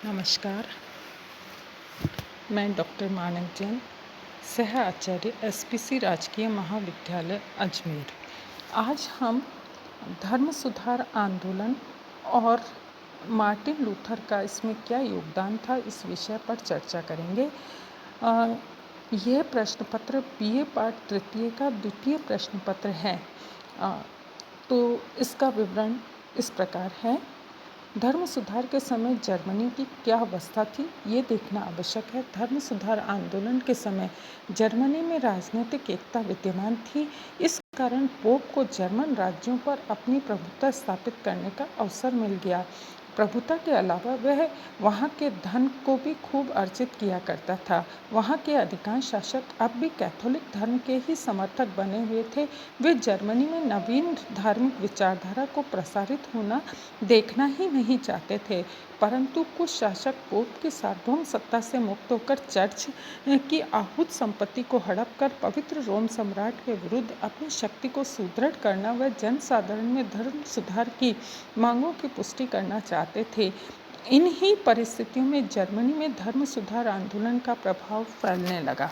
नमस्कार, मैं डॉक्टर मानक जैन, सह आचार्य एसपीसी राजकीय महाविद्यालय अजमेर। आज हम धर्म सुधार आंदोलन और मार्टिन लूथर का इसमें क्या योगदान था, इस विषय पर चर्चा करेंगे। यह प्रश्न पत्र बीए पाठ तृतीय का द्वितीय प्रश्न पत्र है। तो इसका विवरण इस प्रकार है। धर्म सुधार के समय जर्मनी की क्या अवस्था थी, ये देखना आवश्यक है। धर्म सुधार आंदोलन के समय जर्मनी में राजनीतिक एकता विद्यमान थी। इस कारण पोप को जर्मन राज्यों पर अपनी प्रभुता स्थापित करने का अवसर मिल गया। प्रभुता के अलावा वह वहाँ के धन को भी खूब अर्जित किया करता था। वहाँ के अधिकांश शासक अब भी कैथोलिक धर्म के ही समर्थक बने हुए थे। वे जर्मनी में नवीन धार्मिक विचारधारा को प्रसारित होना देखना ही नहीं चाहते थे, परंतु कुछ शासक पोप की सार्वभौम सत्ता से मुक्त होकर चर्च की आहूत संपत्ति को हड़प कर पवित्र रोम सम्राट के विरुद्ध अपनी शक्ति को सुदृढ़ करना व जनसाधारण में धर्म सुधार की मांगों की पुष्टि करना चाहते थे। इन्हीं परिस्थितियों में जर्मनी में धर्म सुधार आंदोलन का प्रभाव फैलने लगा।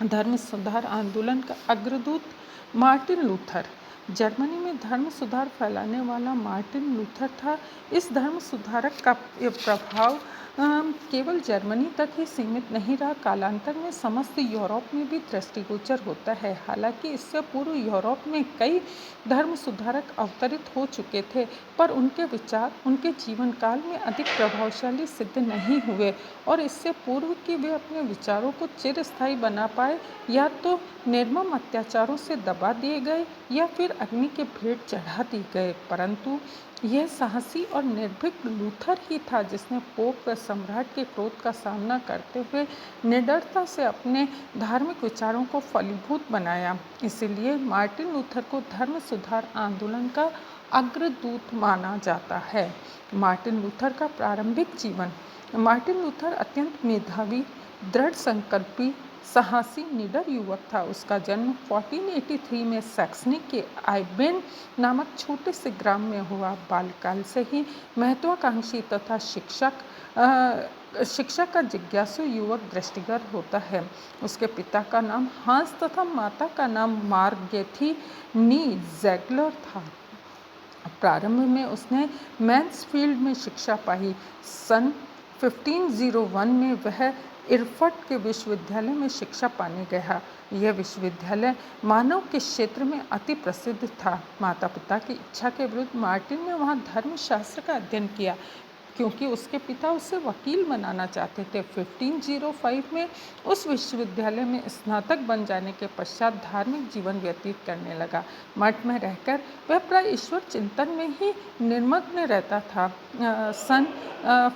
धर्म सुधार आंदोलन का अग्रदूत मार्टिन लूथर। जर्मनी में धर्म सुधार फैलाने वाला मार्टिन लूथर था। इस धर्म सुधारक का प्रभाव केवल जर्मनी तक ही सीमित नहीं रहा, कालांतर में समस्त यूरोप में भी दृष्टिगोचर होता है। हालांकि इससे पूर्व यूरोप में कई धर्म सुधारक अवतरित हो चुके थे, पर उनके विचार उनके जीवन काल में अधिक प्रभावशाली सिद्ध नहीं हुए और इससे पूर्व कि वे अपने विचारों को चिरस्थायी बना पाए, या तो निर्मम अत्याचारों से दबा दिए गए या फिर अग्नि के भेंट चढ़ा दिए गए। परंतु यह साहसी और निर्भीक लूथर ही था जिसने पोप व सम्राट के क्रोध का सामना करते हुए निडरता से अपने धार्मिक विचारों को फलीभूत बनाया। इसलिए मार्टिन लूथर को धर्म सुधार आंदोलन का अग्रदूत माना जाता है। मार्टिन लूथर का प्रारंभिक जीवन। मार्टिन लूथर अत्यंत मेधावी, दृढ़ संकल्पी, साहसी, निडर युवक था। उसका जन्म 1483 में सैक्सनी के आइबेन नामक छोटे से ग्राम में हुआ। बाल्यकाल से ही महत्वाकांक्षी तथा शिक्षा का जिज्ञासु युवक दृष्टिगत होता है। उसके पिता का नाम हांस तथा माता का नाम मार्गेथी नी ज़ैगलर था। प्रारंभ में उसने मैन्सफील्ड में शिक्षा पाई। सन 1501 में वह इरफट के विश्वविद्यालय में शिक्षा पाने गया। यह विश्वविद्यालय मानव के क्षेत्र में अति प्रसिद्ध था। माता पिता की इच्छा के विरुद्ध मार्टिन ने वहाँ धर्मशास्त्र का अध्ययन किया, क्योंकि उसके पिता उसे वकील बनाना चाहते थे। 1505 में उस विश्वविद्यालय में स्नातक बन जाने के पश्चात धार्मिक जीवन व्यतीत करने लगा। मठ में रहकर वह प्राय ईश्वर चिंतन में ही निमग्न रहता था। सन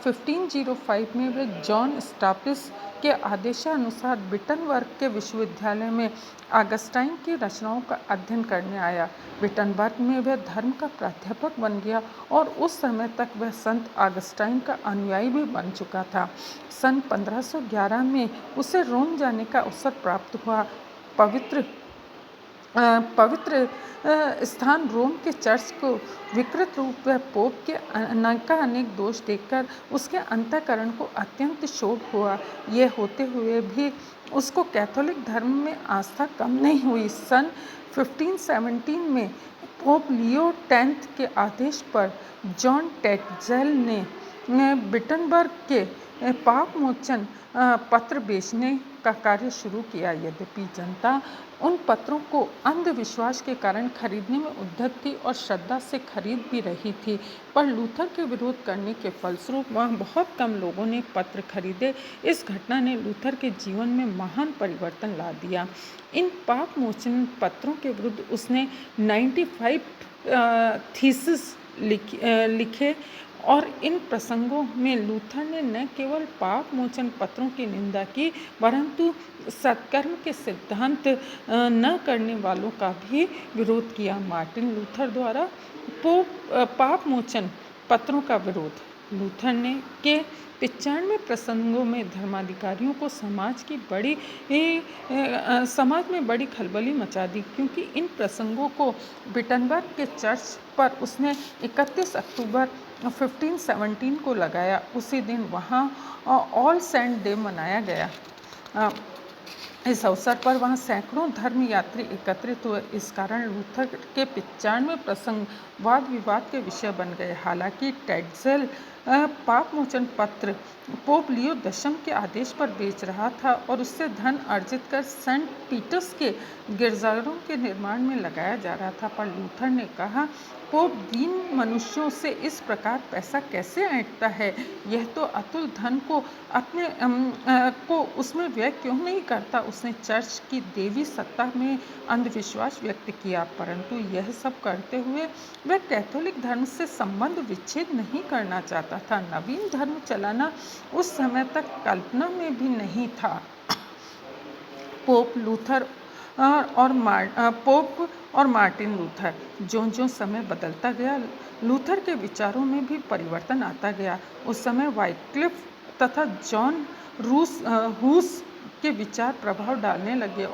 1505 में वह जॉन स्टापिस के आदेशानुसार विटनबर्ग के विश्वविद्यालय में ऑगस्टाइन की रचनाओं का अध्ययन करने आया। विटनबर्ग में वह धर्म का प्राध्यापक बन गया और उस समय तक वह संत ऑगस्टाइन का अनुयायी भी बन चुका था। सन 1511 में उसे रोम जाने का अवसर प्राप्त हुआ। पवित्र स्थान रोम के चर्च को विकृत रूप व पोप के अनेक दोष देखकर उसके अंतःकरण को अत्यंत शोक हुआ। यह होते हुए भी उसको कैथोलिक धर्म में आस्था कम नहीं हुई। सन 1517 में पोप लियो 10 के आदेश पर जॉन टेटजेल ने विटनबर्ग के पाप मोचन पत्र बेचने का कार्य शुरू किया। यद्यपि जनता उन पत्रों को अंधविश्वास के कारण खरीदने में उद्यत थी और श्रद्धा से खरीद भी रही थी, पर लूथर के विरोध करने के फलस्वरूप वहाँ बहुत कम लोगों ने पत्र खरीदे। इस घटना ने लूथर के जीवन में महान परिवर्तन ला दिया। इन पाप मोचन पत्रों के विरुद्ध उसने 95 थीसिस लिखे और इन प्रसंगों में लूथर ने न केवल पाप मोचन पत्रों की निंदा की, परंतु सत्कर्म के सिद्धांत न करने वालों का भी विरोध किया। मार्टिन लूथर द्वारा पाप मोचन पत्रों का विरोध। लूथर ने के 95 प्रसंगों में धर्माधिकारियों को समाज में बड़ी खलबली मचा दी, क्योंकि इन प्रसंगों को विटनबर्ग के चर्च पर उसने 31 अक्टूबर 1517 को लगाया। उसी दिन वहाँ ऑल सेंट डे मनाया गया। इस अवसर पर वहाँ सैकड़ों धर्म यात्री एकत्रित हुए। इस कारण लूथर के 95 प्रसंग वाद विवाद के विषय बन गए। हालांकि टेडजेल पाप मोचन पत्र पोप लियो 10 के आदेश पर बेच रहा था और उससे धन अर्जित कर सेंट पीटर्स के गिरजाघरों के निर्माण में लगाया जा रहा था। पर लूथर ने कहा, पोप दीन मनुष्यों से इस प्रकार पैसा कैसे ऐंठता है? यह तो अतुल धन को अपने को उसमें व्यय क्यों नहीं करता? उसने चर्च की देवी सत्ता में अंधविश्वास व्यक्त किया, परंतु यह सब करते हुए वह कैथोलिक धर्म से संबंध विच्छेद नहीं करना चाहता था। नवीन धर्म चलाना उस समय तक कल्पना में भी नहीं था। पोप लूथर पोप और मार्टिन लूथर। ज्यों-ज्यों समय बदलता गया, लूथर के विचारों में भी परिवर्तन आता गया। उस समय वाइक्लिफ तथा जॉन हुस के विचार प्रभाव डालने लगे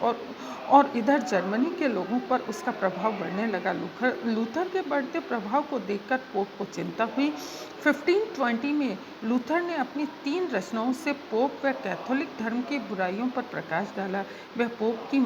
और इधर जर्मनी के लोगों पर उसका प्रभाव बढ़ने लगा। लूथर के बढ़ते प्रभाव को देखकर पोप को चिंता हुई। 1520 में लूथर ने अपनी 3 रचनाओं से पोप व कैथोलिक धर्म की बुराइयों पर प्रकाश डाला। वह पोप की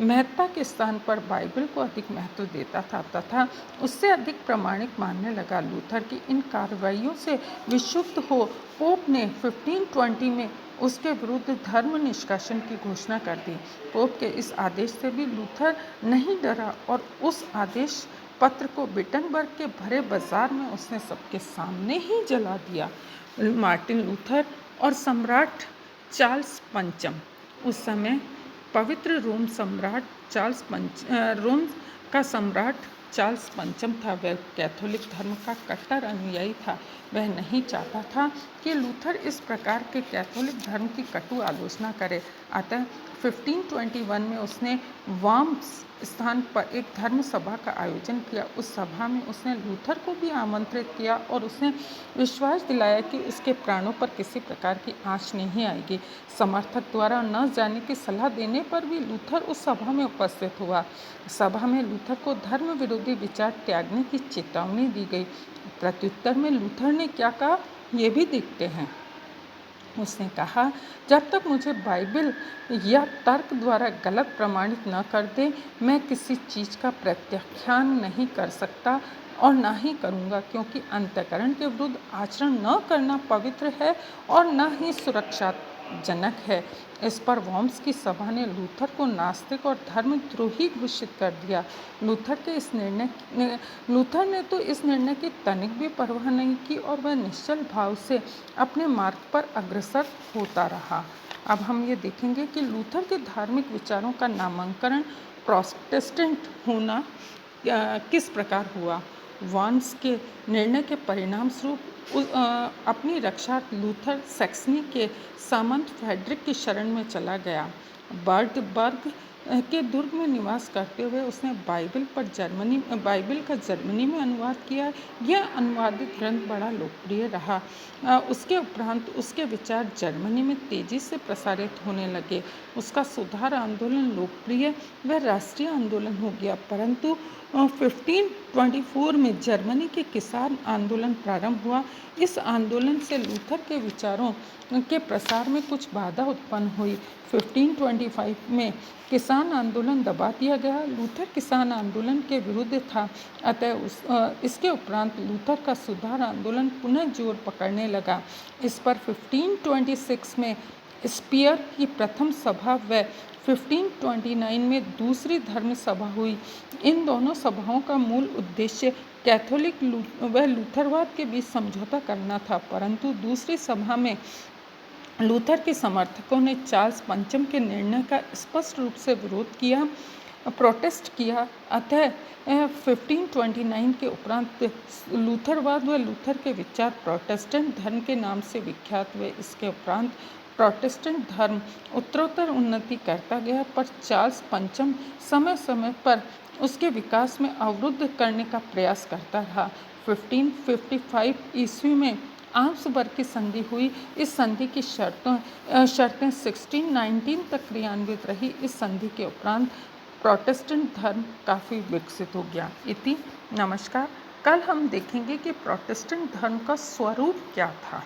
महत्ता के स्थान पर बाइबल को अधिक महत्व देता था तथा उससे अधिक प्रामाणिक मानने लगा। लूथर की इन कार्रवाइयों से विक्षुब्ध हो पोप ने 1520 में उसके विरुद्ध धर्म निष्कासन की घोषणा कर दी। पोप के इस आदेश से भी लूथर नहीं डरा और उस आदेश पत्र को विटनबर्ग के भरे बाजार में उसने सबके सामने ही जला दिया। मार्टिन लूथर और सम्राट चार्ल्स पंचम। उस समय पवित्र रोम का सम्राट चार्ल्स पंचम था। वह कैथोलिक धर्म का कट्टर अनुयायी था। वह नहीं चाहता था कि लूथर इस प्रकार के कैथोलिक धर्म की कटु आलोचना करे। अतः 1521 में उसने वार्म्स स्थान पर एक धर्म सभा का आयोजन किया। उस सभा में उसने लूथर को भी आमंत्रित किया और उसने विश्वास दिलाया कि उसके प्राणों पर किसी प्रकार की आँच नहीं आएगी। समर्थक द्वारा न जाने की सलाह देने पर भी लूथर उस सभा में उपस्थित हुआ। सभा में लूथर को धर्म विरोधी विचार त्यागने की चेतावनी दी गई। प्रत्युत्तर में लूथर ने क्या कहा, ये भी देखते हैं। उसने कहा, जब तक मुझे बाइबल या तर्क द्वारा गलत प्रमाणित न कर दे, मैं किसी चीज़ का प्रत्याख्यान नहीं कर सकता और ना ही करूँगा, क्योंकि अंतःकरण के विरुद्ध आचरण न करना पवित्र है और न ही सुरक्षाजनक है। इस पर वर्म्स की सभा ने लूथर को नास्तिक और धर्मद्रोही घोषित कर दिया। लूथर ने तो इस निर्णय की तनिक भी परवाह नहीं की और वह निश्चल भाव से अपने मार्ग पर अग्रसर होता रहा। अब हम ये देखेंगे कि लूथर के धार्मिक विचारों का नामकरण प्रोटेस्टेंट होना किस प्रकार हुआ। वर्म्स के निर्णय के परिणाम स्वरूप अपनी रक्षार्थ लूथर सैक्सनी के सामंत फ्रेडरिक की शरण में चला गया। बर्ग के दुर्ग में निवास करते हुए उसने बाइबल का जर्मनी में अनुवाद किया। यह अनुवादित ग्रंथ बड़ा लोकप्रिय रहा। उसके उपरांत उसके विचार जर्मनी में तेजी से प्रसारित होने लगे। उसका सुधार आंदोलन लोकप्रिय व राष्ट्रीय आंदोलन हो गया। परंतु 1524 में जर्मनी के किसान आंदोलन प्रारंभ हुआ। इस आंदोलन से लूथर के विचारों के प्रसार में कुछ बाधा उत्पन्न हुई। 1525 में किसान आंदोलन दबा दिया गया। लूथर किसान आंदोलन के विरुद्ध था, अतः इसके उपरांत लूथर का सुधार आंदोलन पुनः जोर पकड़ने लगा। इस पर 1526 में स्पीयर की प्रथम सभा व 1529 में दूसरी धर्म सभा हुई। इन दोनों सभाओं का मूल उद्देश्य कैथोलिक व लूथरवाद के बीच समझौता करना था, परंतु दूसरी सभा में लूथर के समर्थकों ने चार्ल्स पंचम के निर्णय का स्पष्ट रूप से विरोध किया, प्रोटेस्ट किया। अतः 1529 के उपरांत लूथरवाद व लूथर के विचार प्रोटेस्टेंट धर्म के नाम से विख्यात हुए। इसके उपरांत प्रोटेस्टेंट धर्म उत्तरोत्तर उन्नति करता गया, पर चार्ल्स पंचम समय समय पर उसके विकास में अवरुद्ध करने का प्रयास करता रहा। 1555 ईस्वी में आम्सबर्ग की संधि हुई। इस संधि की शर्तें 1619 तक क्रियान्वित रही। इस संधि के उपरांत प्रोटेस्टेंट धर्म काफ़ी विकसित हो गया। इति नमस्कार। कल हम देखेंगे कि प्रोटेस्टेंट धर्म का स्वरूप क्या था।